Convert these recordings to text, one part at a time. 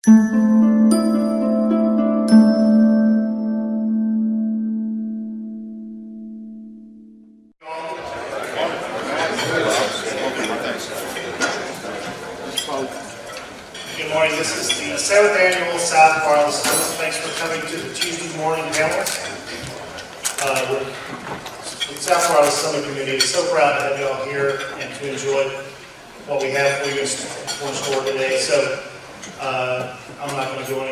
Good morning. This is the 7th annual South Carolina Summit. Thanks for coming to the Tuesday morning panel. The South Carolina Summit community is so proud to have you all here and to enjoy what we have for you in store today. So I'm not going to go on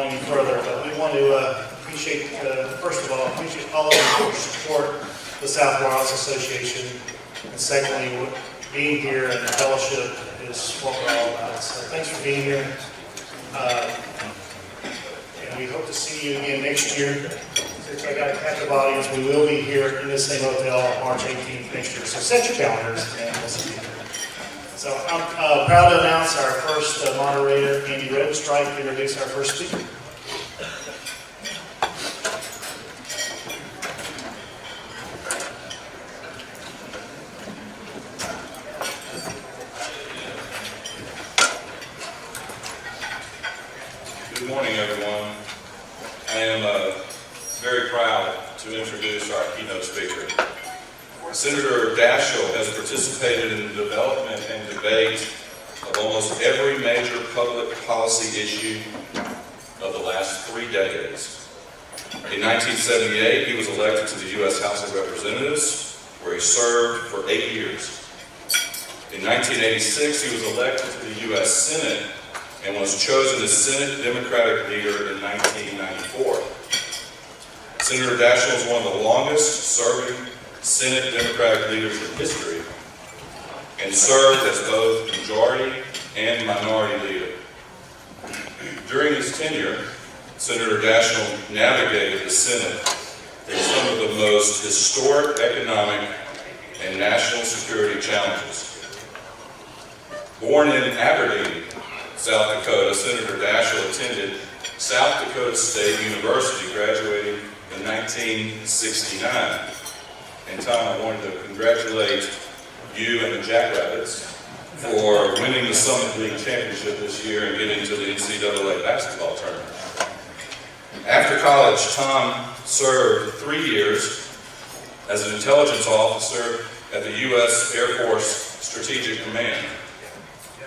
any further, but we want to appreciate, first of all, appreciate all of you for support the South Carolina Association, and secondly, being here and the fellowship is what we're all about. So thanks for being here. And we hope to see you again next year. Since I got a captive audience, we will be here in this same hotel on March 18th next year. So set your calendars and we'll see you. So I'm proud to announce our first moderator, Andy Rodenstrike, to introduce our first speaker. Good morning, everyone. I am very proud to introduce our keynote speaker. Senator Daschle has participated in the development and debate of almost every major public policy issue of the last 3 decades. In 1978, he was elected to the U.S. House of Representatives, where he served for 8 years. In 1986, he was elected to the U.S. Senate and was chosen as Senate Democratic leader in 1994. Senator Daschle is one of the longest-serving Senate Democratic leaders in history and served as both majority and minority leader. During his tenure, Senator Daschle navigated the Senate through some of the most historic economic and national security challenges. Born in Aberdeen, South Dakota, Senator Daschle attended South Dakota State University, graduating in 1969. And Tom, I wanted to congratulate you and the Jackrabbits for winning the Summit League Championship this year and getting to the NCAA basketball tournament. After college, Tom served 3 years as an intelligence officer at the U.S. Air Force Strategic Command.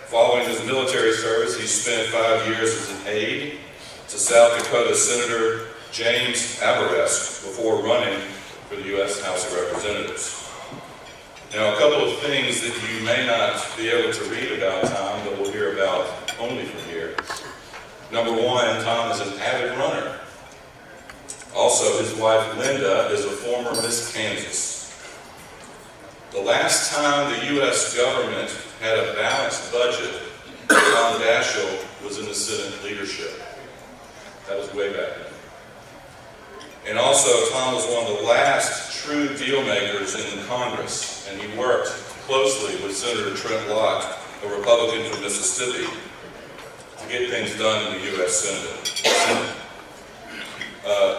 Following his military service, he spent 5 years as an aide to South Dakota Senator James Abourezk before running for the U.S. House of Representatives. Now, a couple of things that you may not be able to read about Tom, but we'll hear about only from here. Number one, Tom is an avid runner. Also, his wife Linda is a former Miss Kansas. The last time the U.S. government had a balanced budget, Tom Daschle was in the Senate leadership. That was way back then. And also, Tom was one of the last true deal makers in Congress, and he worked closely with Senator Trent Lott, a Republican from Mississippi, to get things done in the U.S. Senate.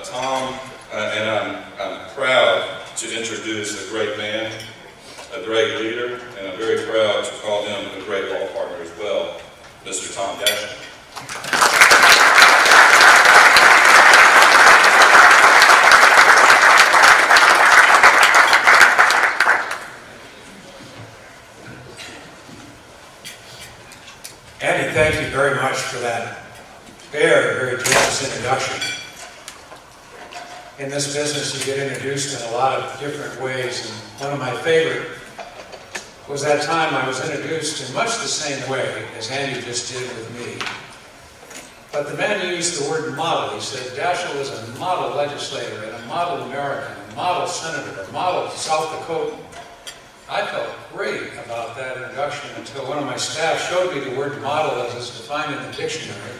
Tom, and I'm proud to introduce a great man, a great leader, and I'm very proud to call him a great law partner as well, Mr. Tom Daschle. Andy, thank you very much for that very, very generous introduction. In this business, you get introduced in a lot of different ways, and one of my favorite was that time I was introduced in much the same way as Andy just did with me. But the man used the word model. He said Daschle was a model legislator and a model American, a model senator, a model South Dakotan. I felt great about that introduction until one of my staff showed me the word model as it's defined in the dictionary.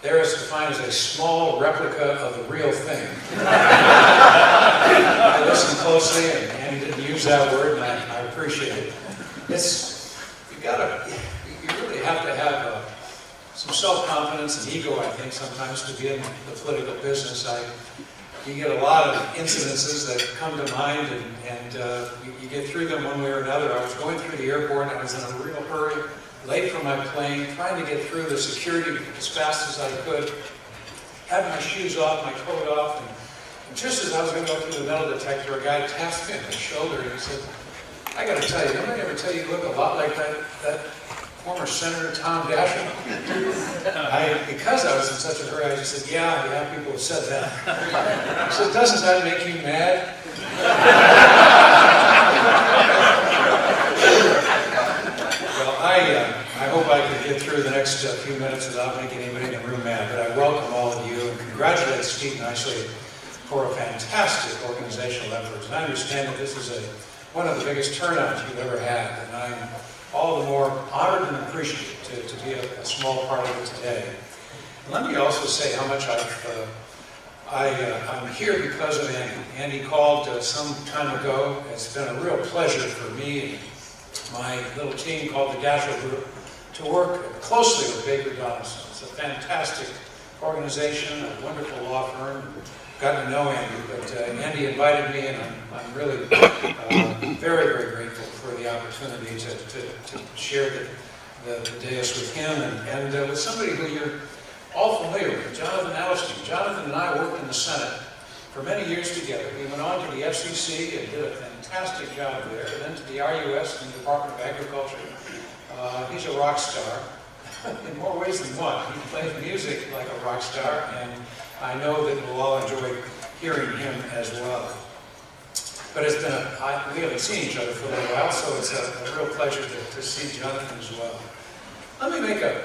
There it's defined as a small replica of the real thing. I listened closely, and he didn't use that word, and I appreciate it. You really have to have some self-confidence and ego, I think, sometimes to be in the political business. You get a lot of incidences that come to mind, and you get through them one way or another. I was going through the airport, and I was in a real hurry. late for my plane, trying to get through the security as fast as I could, had my shoes off, my coat off, and just as I was going to go through the metal detector, a guy tapped me on the shoulder and he said, I got to tell you, didn't I ever tell you look a lot like that former Senator Tom Daschle? Because I was in such a hurry, I just said, yeah, people have said that. He said, doesn't that make you mad? Well, I hope I can get through the next few minutes without making anybody in the room mad, but I welcome all of you and congratulate Steve Nicely for a fantastic organizational effort. And I understand that this is one of the biggest turnouts you've ever had, and I'm all the more honored and appreciative to be a small part of it today. And let me also say how much I'm here because of Andy. Andy called some time ago. It's been a real pleasure for me and my little team called the Daschle Group to work closely with Baker Donaldson. It's a fantastic organization, a wonderful law firm. Gotten to know Andy, but Andy invited me, and I'm really very, very grateful for the opportunity to share the dais with him and with somebody who you're all familiar with, Jonathan Allenstein. Jonathan and I worked in the Senate for many years together. We went on to the FCC and did a fantastic job there, and then to the RUS and the Department of Agriculture. He's a rock star in more ways than one. He plays music like a rock star, and I know that we'll all enjoy hearing him as well. But it's been we haven't seen each other for a little while, so it's a real pleasure to see Jonathan as well. Let me make a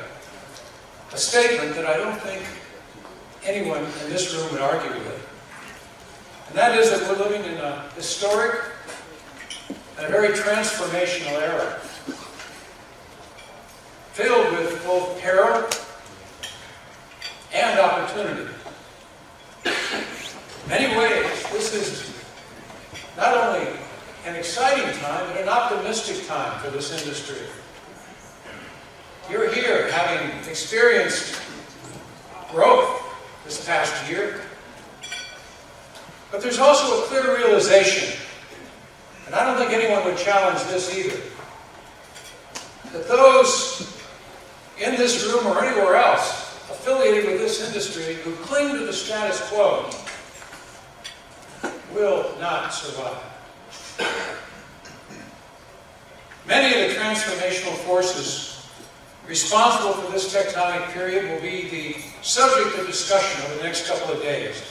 statement that I don't think anyone in this room would argue with. And that is that we're living in a historic and a very transformational era, filled with both peril and opportunity. In many ways, this is not only an exciting time, but an optimistic time for this industry. You're here having experienced growth this past year, but there's also a clear realization, and I don't think anyone would challenge this either, that those in this room or anywhere else affiliated with this industry who cling to the status quo will not survive. Many of the transformational forces responsible for this tectonic period will be the subject of discussion over the next couple of days.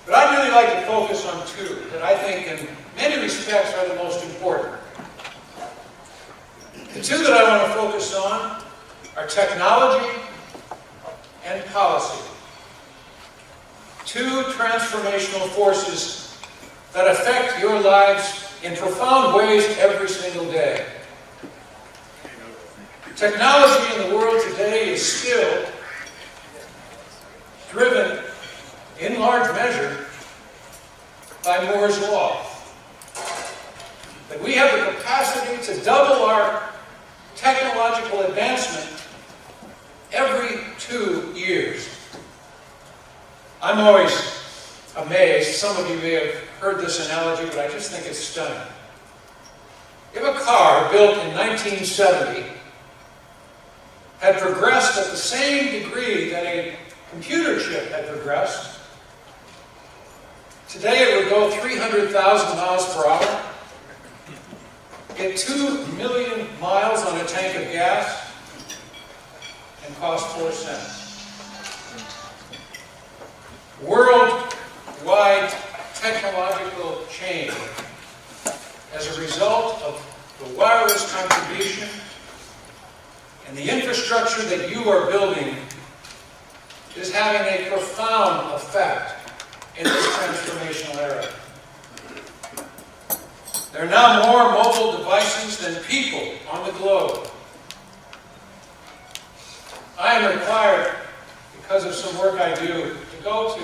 But I'd really like to focus on two that I think in many respects are the most important. The two that I want to focus on are technology and policy. Two transformational forces that affect your lives in profound ways every single day. Technology in the world today is still driven, in large measure, by Moore's Law. That we have the capacity to double our technological advancement every 2 years. I'm always amazed. Some of you may have heard this analogy, but I just think it's stunning. If a car built in 1970 had progressed at the same degree that a computer chip had progressed, today it would go 300,000 miles per hour, get 2 million miles on a tank of gas, and cost 4 cents. Worldwide technological change as a result of the wireless contribution and the infrastructure that you are building is having a profound effect in this transformational era. There are now more mobile devices than people on the globe. I am required, because of some work I do, to go to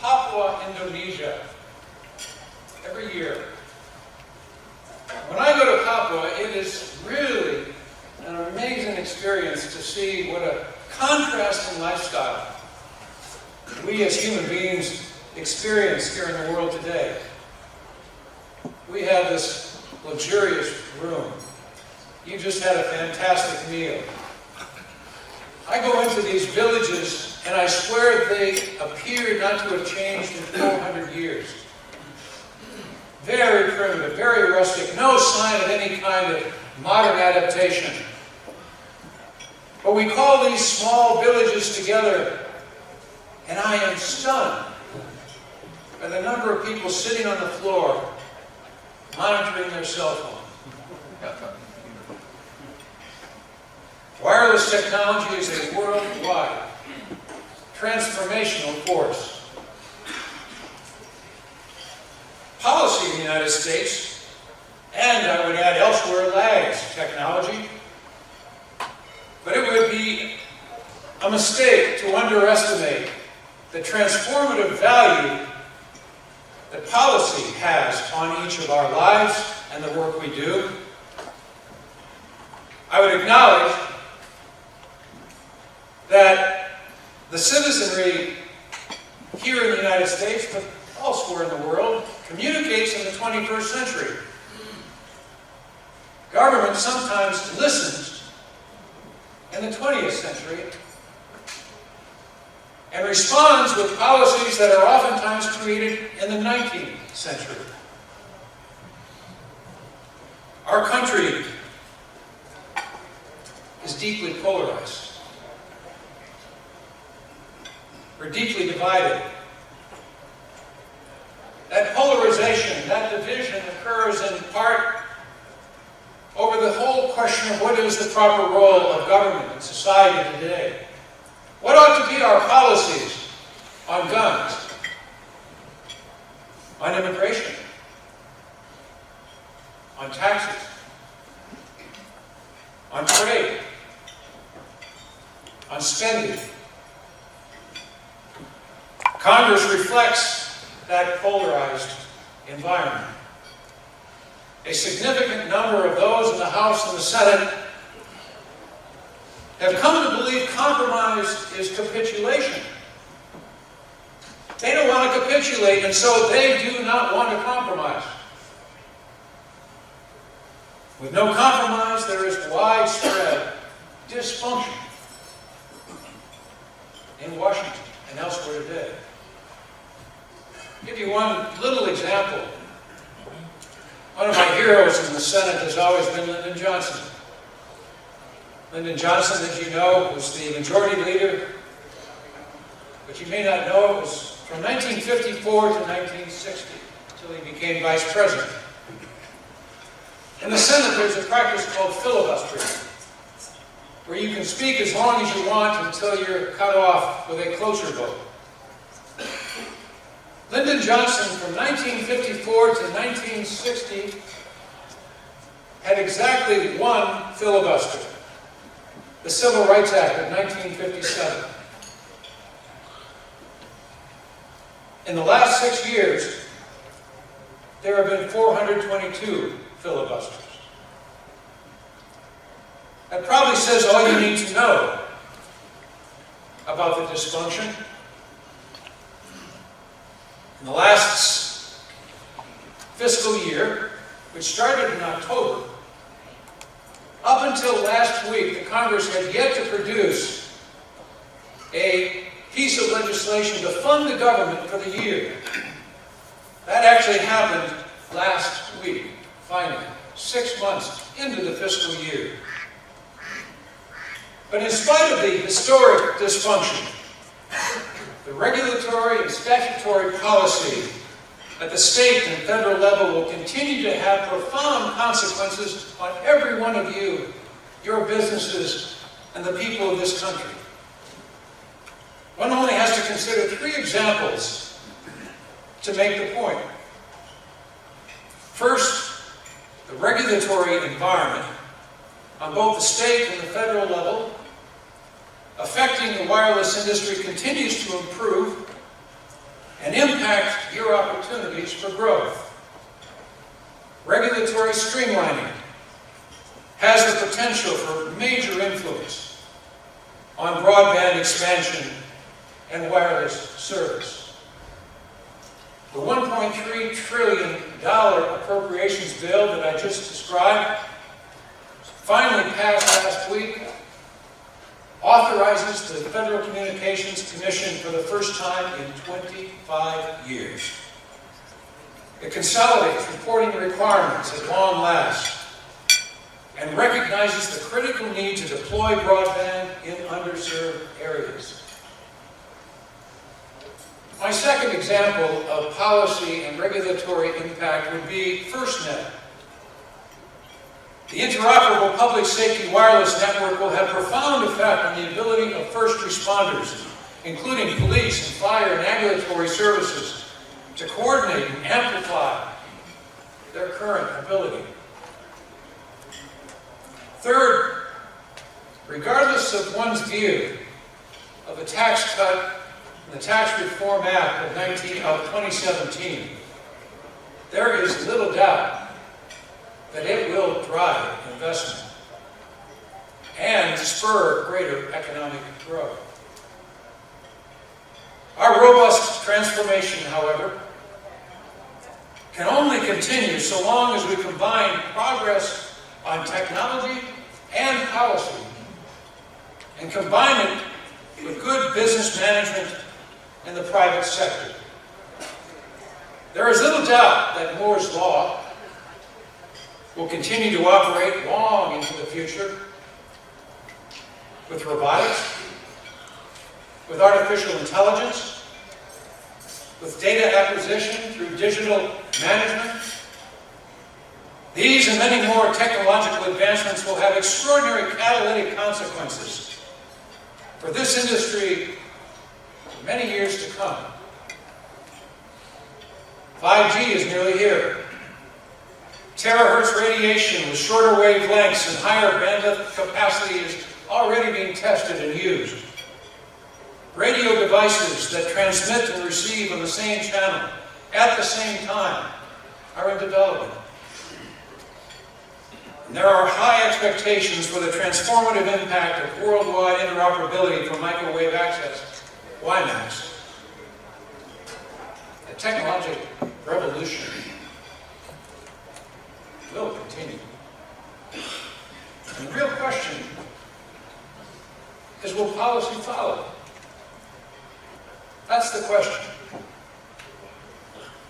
Papua, Indonesia every year. When I go to Papua, it is really an amazing experience to see what a contrast in lifestyle we as human beings experience here in the world today. We have this luxurious room you just had a fantastic meal. I go into these villages and I swear they appear not to have changed in 400 years. Very primitive, very rustic, no sign of any kind of modern adaptation. But we call these small villages together, and I am stunned by the number of people sitting on the floor monitoring their cell phone. Wireless technology is a worldwide transformational force. Policy in the United States, and I would add elsewhere, lags technology. But it would be a mistake to underestimate the transformative value that policy has on each of our lives and the work we do. I would acknowledge that the citizenry here in the United States, but elsewhere in the world, communicates in the 21st century. Government sometimes listens in the 20th century and responds with policies that are oftentimes created in the 19th century. Our country is deeply polarized. We're deeply divided. That polarization, that division occurs in part over the whole question of what is the proper role of government in society today. What ought to be our policies on guns, on immigration, on taxes, on trade, on spending? Congress reflects that polarized environment. A significant number of those in the House and the Senate have come to believe compromise is capitulation. They don't want to capitulate, and so they do not want to compromise. With no compromise, there is widespread dysfunction in Washington and elsewhere today. I'll give you one little example. One of my heroes in the Senate has always been Lyndon Johnson. Lyndon Johnson, as you know, was the majority leader, but you may not know it was from 1954 to 1960, until he became vice president. In the Senate, there's a practice called filibustering, where you can speak as long as you want until you're cut off with a cloture vote. Lyndon Johnson, from 1954 to 1960, had exactly one filibuster, the Civil Rights Act of 1957. In the last 6 years, there have been 422 filibusters. That probably says all you need to know about the dysfunction. In the last fiscal year, which started in October, up until last week, the Congress had yet to produce a piece of legislation to fund the government for the year. That actually happened last week, finally, 6 months into the fiscal year. But in spite of the historic dysfunction, the regulatory and statutory policy at the state and federal level will continue to have profound consequences on every one of you, your businesses, and the people of this country. One only has to consider 3 examples to make the point. First, the regulatory environment on both the state and the federal level affecting the wireless industry continues to improve and impact your opportunities for growth. Regulatory streamlining has the potential for major influence on broadband expansion and wireless service. The $1.3 trillion appropriations bill that I just described finally passed last week, authorizes the Federal Communications Commission for the first time in 25 years. It consolidates reporting requirements at long last and recognizes the critical need to deploy broadband in underserved areas. My second example of policy and regulatory impact would be FirstNet. The interoperable public safety wireless network will have profound effect on the ability of first responders, including police and fire and ambulatory services, to coordinate and amplify their current ability. Third, regardless of one's view of the Tax Cut and the Tax Reform Act of 2017, there is little doubt that it will drive investment and spur greater economic growth. Our robust transformation, however, can only continue so long as we combine progress on technology and policy and combine it with good business management in the private sector. There is little doubt that Moore's Law will continue to operate long into the future with robotics, with artificial intelligence, with data acquisition through digital management. These and many more technological advancements will have extraordinary catalytic consequences for this industry for many years to come. 5G is nearly here. Terahertz radiation with shorter wavelengths and higher bandwidth capacity is already being tested and used. Radio devices that transmit and receive on the same channel at the same time are in development. And there are high expectations for the transformative impact of worldwide interoperability for microwave access, WiMAX. The technological revolution will continue. And the real question is, will policy follow? That's the question.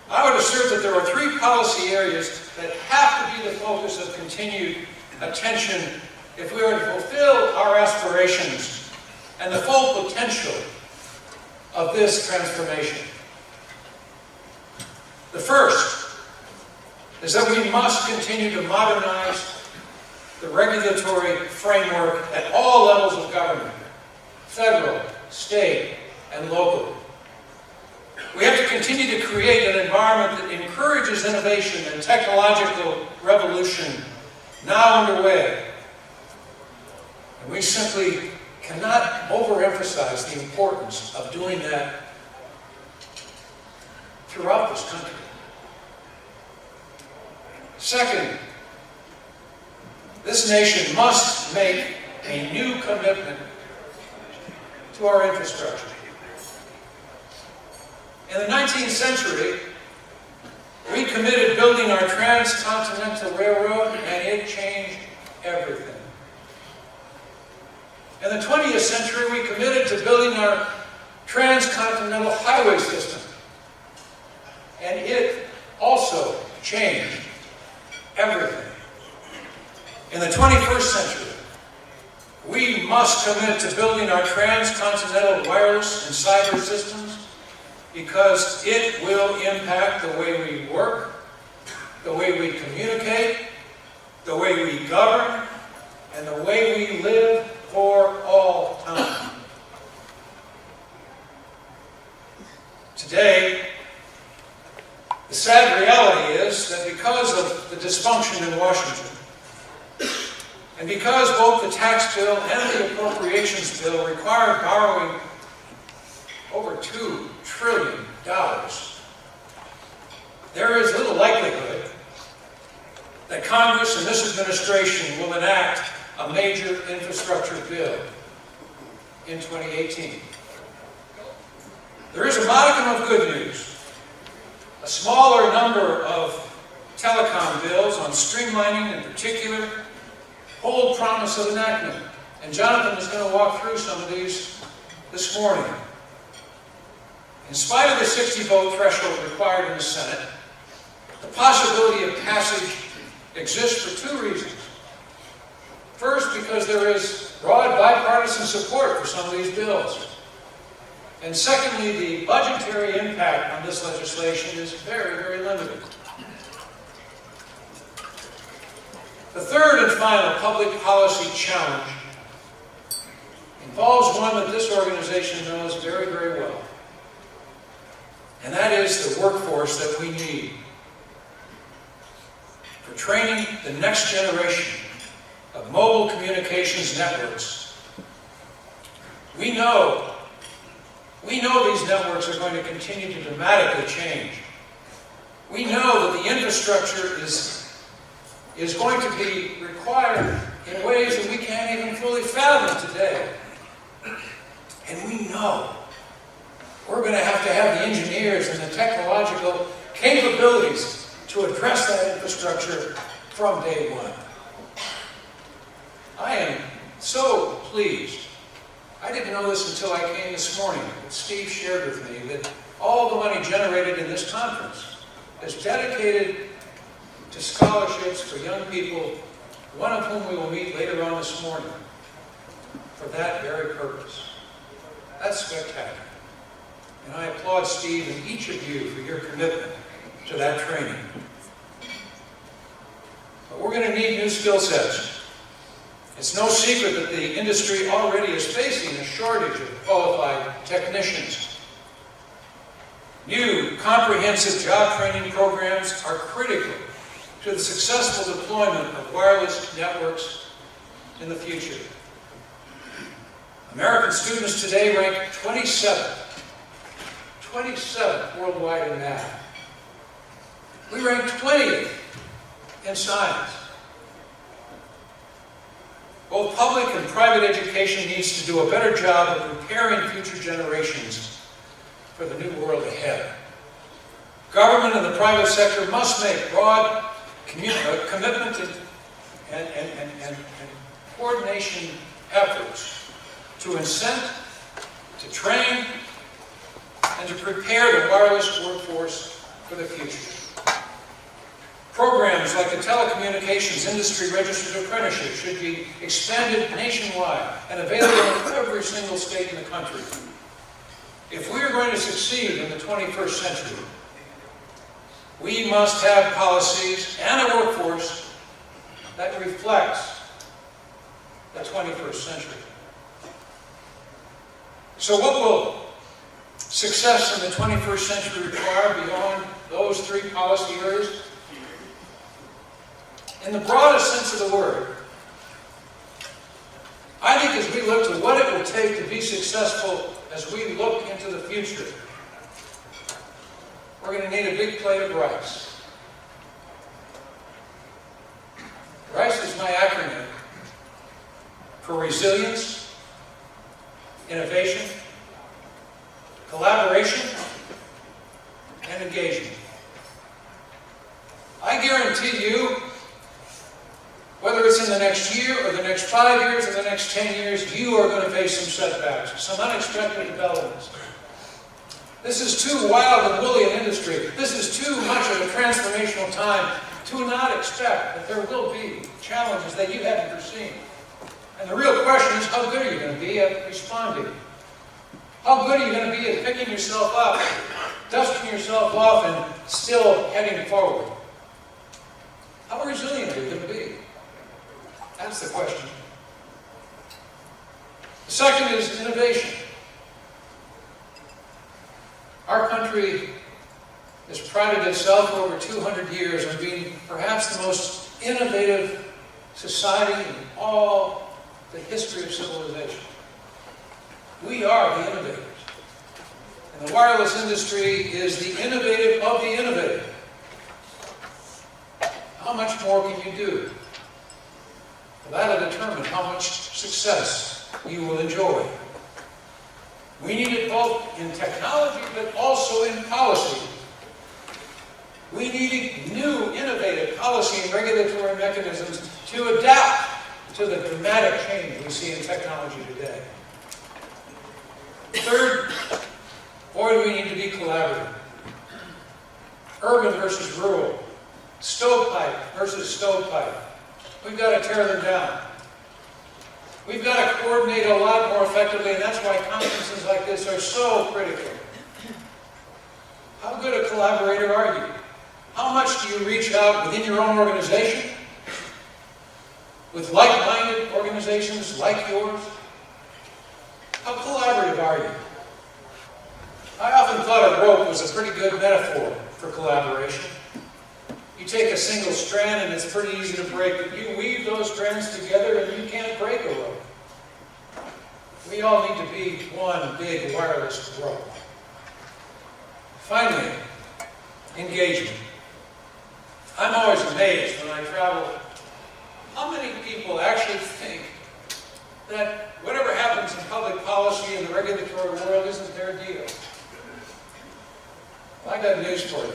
I would assert that there are three policy areas that have to be the focus of continued attention if we are to fulfill our aspirations and the full potential of this transformation. The first is that we must continue to modernize the regulatory framework at all levels of government, federal, state, and local. We have to continue to create an environment that encourages innovation and technological revolution now underway. And we simply cannot overemphasize the importance of doing that throughout this country. Second, this nation must make a new commitment to our infrastructure. In the 19th century, we committed building our transcontinental railroad, and it changed everything. In the 20th century, we committed to building our transcontinental highway system, and it also changed everything. In the 21st century, we must commit to building our transcontinental wireless and cyber systems, because it will impact the way we work, the way we communicate, the way we govern, and the way we live for all time. Today, the sad reality is that because of the dysfunction in Washington, and because both the tax bill and the appropriations bill require borrowing over $2 trillion, there is little likelihood that Congress and this administration will enact a major infrastructure bill in 2018. There is a modicum of good news. A smaller number of telecom bills on streamlining in particular hold promise of enactment. And Jonathan is going to walk through some of these this morning. In spite of the 60-vote threshold required in the Senate, the possibility of passage exists for two reasons. First, because there is broad bipartisan support for some of these bills. And secondly, the budgetary impact on this legislation is very, very limited. The third and final public policy challenge involves one that this organization knows very, very well. And that is the workforce that we need for training the next generation of mobile communications networks. We know these networks are going to continue to dramatically change. We know that the infrastructure is going to be required in ways that we can't even fully fathom today. And we know we're going to have the engineers and the technological capabilities to address that infrastructure from day one. I am so pleased. I didn't know this until I came this morning, but Steve shared with me that all the money generated in this conference is dedicated to scholarships for young people, one of whom we will meet later on this morning, for that very purpose. That's spectacular. And I applaud Steve and each of you for your commitment to that training. But we're going to need new skill sets. It's no secret that the industry already is facing a shortage of qualified technicians. New, comprehensive job training programs are critical to the successful deployment of wireless networks in the future. American students today rank 27th worldwide in math. We rank 20th in science. Both public and private education needs to do a better job of preparing future generations for the new world ahead. Government and the private sector must make broad commitment and coordination efforts to incent, to train, and to prepare the wireless workforce for the future. Programs like the Telecommunications Industry Registered Apprenticeship should be expanded nationwide and available in every single state in the country. If we are going to succeed in the 21st century, we must have policies and a workforce that reflects the 21st century. So what will success in the 21st century require beyond those three policy areas? In the broadest sense of the word, I think as we look to what it will take to be successful as we look into the future, we're going to need a big plate of rice. RICE is my acronym for resilience, innovation, collaboration, and engagement. I guarantee you, whether it's in the next year or the next 5 years or the next 10 years, you are going to face some setbacks, some unexpected developments. This is too wild and woolly an industry. This is too much of a transformational time to not expect that there will be challenges that you haven't foreseen. And the real question is, how good are you going to be at responding? How good are you going to be at picking yourself up, dusting yourself off, and still heading forward? How resilient are you going to be? That's the question. The second is innovation. Our country has prided itself for over 200 years on being perhaps the most innovative society in all the history of civilization. We are the innovators. And the wireless industry is the innovative of the innovative. How much more can you do? Well, that'll determine how much success you will enjoy. We need it both in technology, but also in policy. We need new, innovative policy and regulatory mechanisms to adapt to the dramatic change we see in technology today. Third, boy, do we need to be collaborative. Urban versus rural, stovepipe versus stovepipe. We've got to tear them down. We've got to coordinate a lot more effectively, and that's why conferences like this are so critical. How good a collaborator are you? How much do you reach out within your own organization? With like-minded organizations like yours? How collaborative are you? I often thought a rope was a pretty good metaphor for collaboration. You take a single strand and it's pretty easy to break, but you weave those strands together and you can't break a rope. We all need to be one big wireless rope. Finally, engagement. I'm always amazed when I travel how many people actually think that whatever happens in public policy and the regulatory world isn't their deal. Well, I got news for you.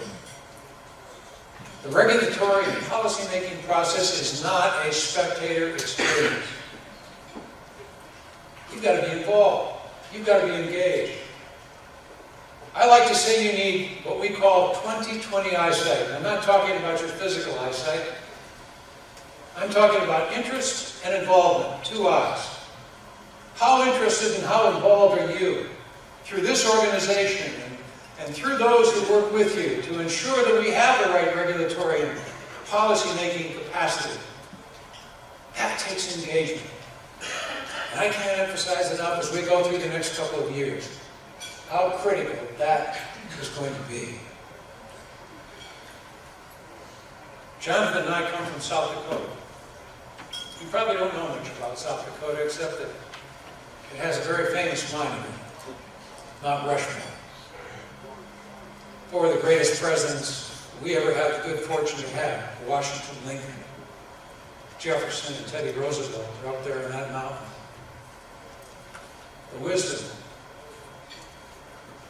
The regulatory and policy-making process is not a spectator experience. You've got to be involved. You've got to be engaged. I like to say you need what we call 20/20 eyesight. I'm not talking about your physical eyesight. I'm talking about interest and involvement, 2 eyes. How interested and how involved are you through this organization and through those who work with you to ensure that we have the right regulatory and policy-making capacity? That takes engagement. And I can't emphasize enough as we go through the next couple of years how critical that is going to be. Jonathan and I come from South Dakota. You probably don't know much about South Dakota except that it has a very famous monument, Mount Rushmore. 4 of the greatest presidents we ever had the good fortune to have, Washington, Lincoln, Jefferson, and Teddy Roosevelt are up there in that mountain. The wisdom,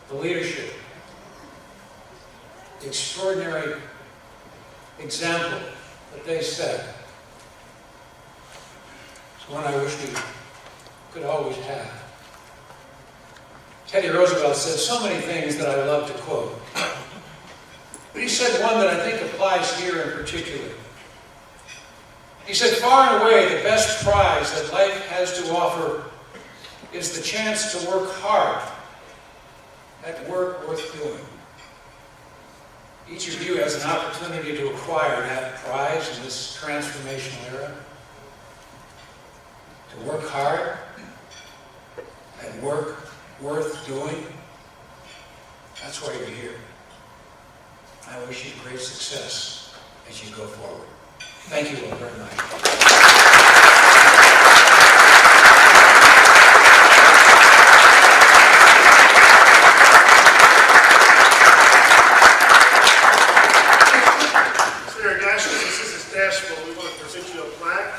the leadership, the extraordinary example that they set is one I wish we could always have. Teddy Roosevelt said so many things that I love to quote. But he said one that I think applies here in particular. He said, far and away the best prize that life has to offer is the chance to work hard at work worth doing. Each of you has an opportunity to acquire that prize in this transformational era. To work hard at work worth doing. That's why you're here. I wish you great success as you go forward. Thank you all very much. Daschle, we want to present you a plaque.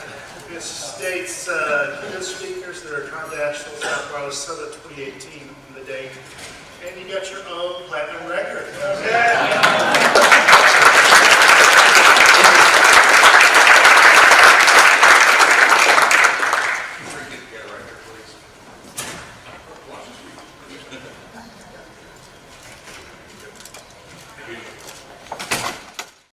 This states keynote speakers that are Tom Daschle, South Wireless Summit 2018, and the date. And you got your own platinum record. Okay.